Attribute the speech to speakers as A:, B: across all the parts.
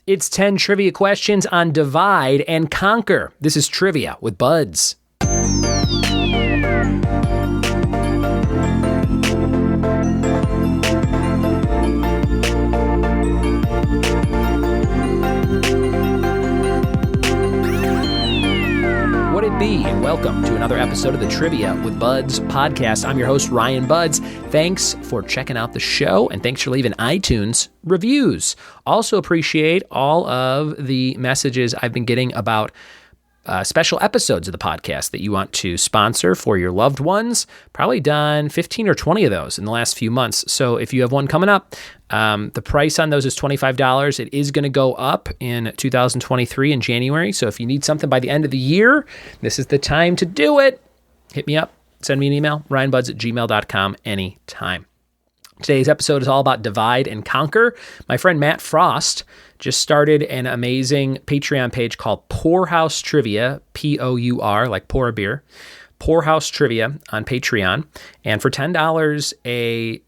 A: It's 10 trivia questions on Divide and Conquer. This is Trivia with Budds. What it be, and welcome to another episode of the Trivia with Budds podcast. I'm your host, Ryan Budds. Thanks for checking out the show, and thanks for leaving iTunes reviews. Also appreciate all of the messages I've been getting about special episodes of the podcast that you want to sponsor for your loved ones. Probably done 15 or 20 of those in the last few months. So if you have one coming up, the price on those is $25. It is going to go up in 2023 in January. So if you need something by the end of the year, this is the time to do it. Hit me up. Send me an email, ryanbuds@gmail.com anytime. Today's episode is all about Divide and Conquer. My friend Matt Frost just started an amazing Patreon page called Poorhouse Trivia, P-O-U-R, like pour a beer, Poorhouse Trivia on Patreon. And for $10 a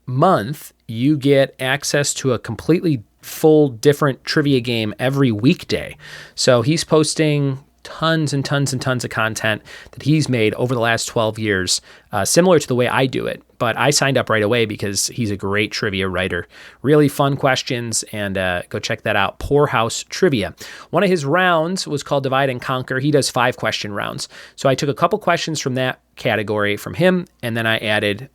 A: month, you get access to a completely full different trivia game every weekday. So he's posting tons and tons and tons of content that he's made over the last 12 years, similar to the way I do it. But I signed up right away because he's a great trivia writer. Really fun questions, and go check that out, Poorhouse Trivia. One of his rounds was called Divide and Conquer. He does 5-question rounds. So I took a couple questions from that category from him, and then I added,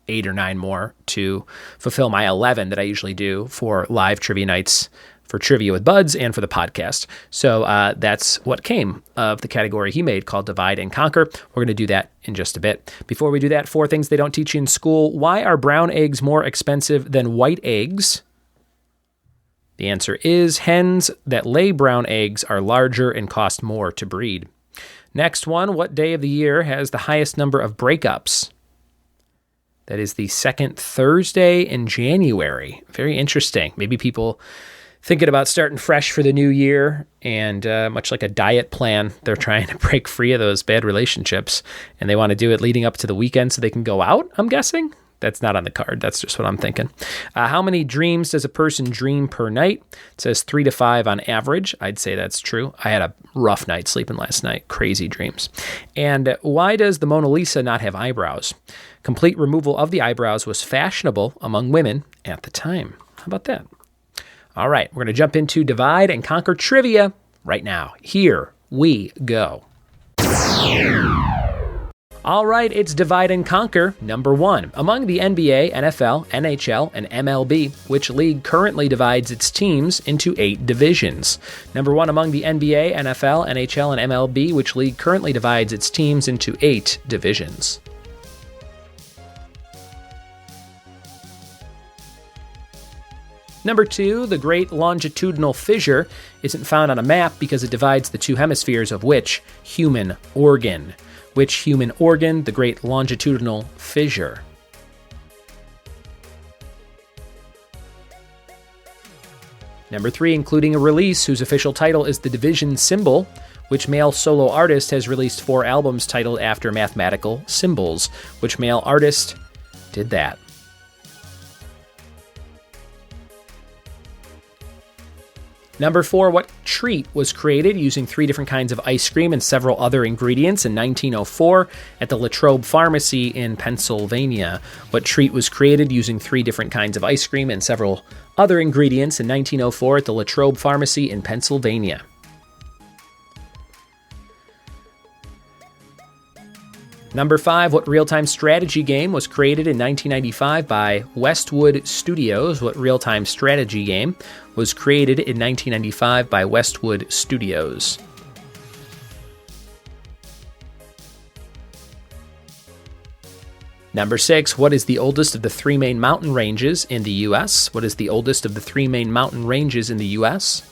A: 8 or 9 more to fulfill my 11 that I usually do for live trivia nights for Trivia with Budds and for the podcast. So that's what came of the category he made called Divide and Conquer. We're going to do that in just a bit. Before we do that, 4 things they don't teach you in school. Why are brown eggs more expensive than white eggs? The answer is hens that lay brown eggs are larger and cost more to breed. Next one, what day of the year has the highest number of breakups? That is the second Thursday in January. Very interesting. Maybe people thinking about starting fresh for the new year, and much like a diet plan, they're trying to break free of those bad relationships, and they want to do it leading up to the weekend so they can go out, I'm guessing? That's not on the card. That's just what I'm thinking. How many dreams does a person dream per night? It says 3 to 5 on average. I'd say that's true. I had a rough night sleeping last night. Crazy dreams. And why does the Mona Lisa not have eyebrows? Complete removal of the eyebrows was fashionable among women at the time. How about that? All right, we're going to jump into Divide and Conquer Trivia right now. Here we go. All right, it's Divide and Conquer. Number 1. Among the NBA, NFL, NHL, and MLB, which league currently divides its teams into 8 divisions? Number 1, among the NBA, NFL, NHL, and MLB, which league currently divides its teams into 8 divisions? Number 2, the Great Longitudinal Fissure isn't found on a map because it divides the 2 hemispheres of which human organ? Which human organ, the Great Longitudinal Fissure? Number 3, including a release whose official title is the division symbol, which male solo artist has released 4 albums titled after mathematical symbols? Which male artist did that? Number 4, what treat was created using 3 different kinds of ice cream and several other ingredients in 1904 at the Latrobe Pharmacy in Pennsylvania? What treat was created using 3 different kinds of ice cream and several other ingredients in 1904 at the Latrobe Pharmacy in Pennsylvania? Number 5, what real-time strategy game was created in 1995 by Westwood Studios? What real-time strategy game was created in 1995 by Westwood Studios? Number 6, what is the oldest of the 3 main mountain ranges in the U.S.? What is the oldest of the 3 main mountain ranges in the U.S.?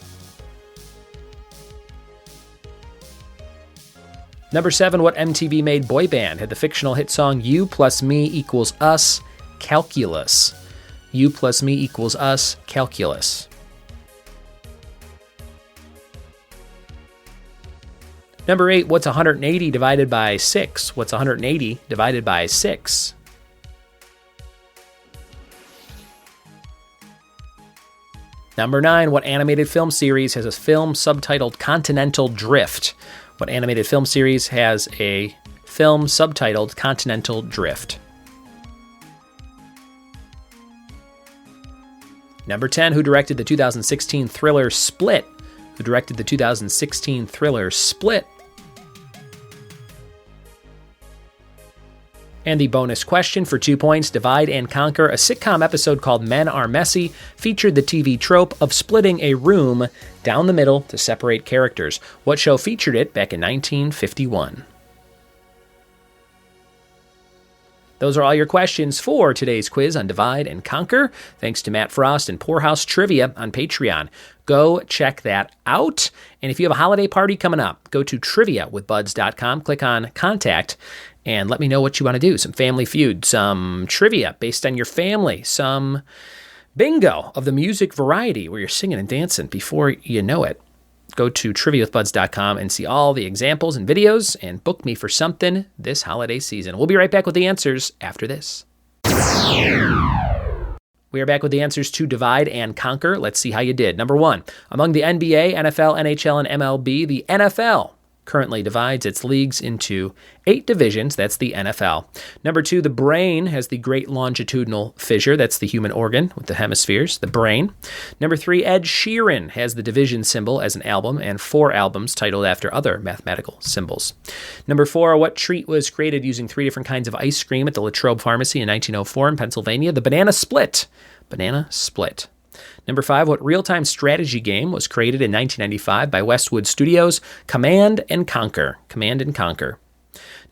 A: Number 7, what MTV-made boy band had the fictional hit song You Plus Me Equals Us, Calculus? You Plus Me Equals Us, Calculus. Number 8, what's 180 divided by 6? What's 180 divided by 6? Number 9, what animated film series has a film subtitled Continental Drift? What animated film series has a film subtitled Continental Drift? Number 10, who directed the 2016 thriller Split? Who directed the 2016 thriller Split? And the bonus question for 2 points, Divide and Conquer, a sitcom episode called Men Are Messy, featured the TV trope of splitting a room down the middle to separate characters. What show featured it back in 1951? Those are all your questions for today's quiz on Divide and Conquer. Thanks to Matt Frost and Poorhouse Trivia on Patreon. Go check that out. And if you have a holiday party coming up, go to triviawithbuds.com, click on Contact, and let me know what you want to do. Some Family Feud, some trivia based on your family, some bingo of the music variety where you're singing and dancing before you know it. Go to triviawithbuds.com and see all the examples and videos and book me for something this holiday season. We'll be right back with the answers after this. We are back with the answers to Divide and Conquer. Let's see how you did. Number 1, among the NBA, NFL, NHL, and MLB, the NFL currently divides its leagues into 8 divisions. That's the NFL. Number 2, the brain has the great longitudinal fissure. That's the human organ with the hemispheres, the brain. Number 3, Ed Sheeran has the division symbol as an album and 4 albums titled after other mathematical symbols. Number 4, what treat was created using 3 different kinds of ice cream at the Latrobe Pharmacy in 1904 in Pennsylvania? The banana split. Banana split. Number 5, what real-time strategy game was created in 1995 by Westwood Studios? Command and Conquer. Command and Conquer.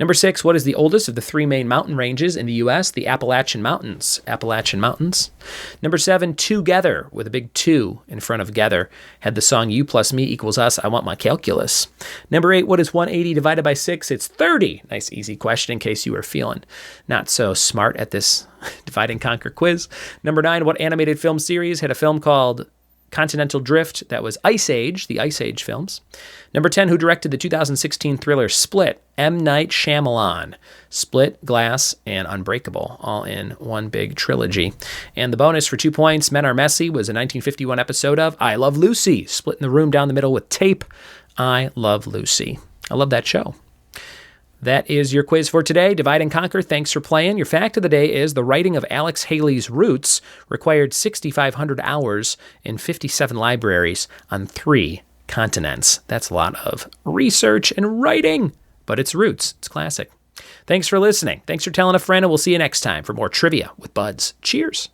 A: Number 6, what is the oldest of the 3 main mountain ranges in the U.S.? The Appalachian Mountains. Appalachian Mountains. Number 7, Together, with a big 2 in front of Gether, had the song You Plus Me Equals Us, I Want My Calculus. Number 8, what is 180 divided by 6? It's 30. Nice, easy question in case you were feeling not so smart at this Divide and Conquer quiz. Number 9, what animated film series had a film called Continental Drift? That was Ice Age, the Ice Age films. Number 10, who directed the 2016 thriller Split? M. Night Shyamalan. Split, Glass, and Unbreakable, all in one big trilogy. And the bonus for 2 points, Men Are Messy, was a 1951 episode of I Love Lucy, splitting the room down the middle with tape. I Love Lucy. I love that show. That is your quiz for today. Divide and Conquer. Thanks for playing. Your fact of the day is the writing of Alex Haley's Roots required 6,500 hours in 57 libraries on 3 continents. That's a lot of research and writing, but it's Roots. It's classic. Thanks for listening. Thanks for telling a friend, and we'll see you next time for more Trivia with Buds. Cheers.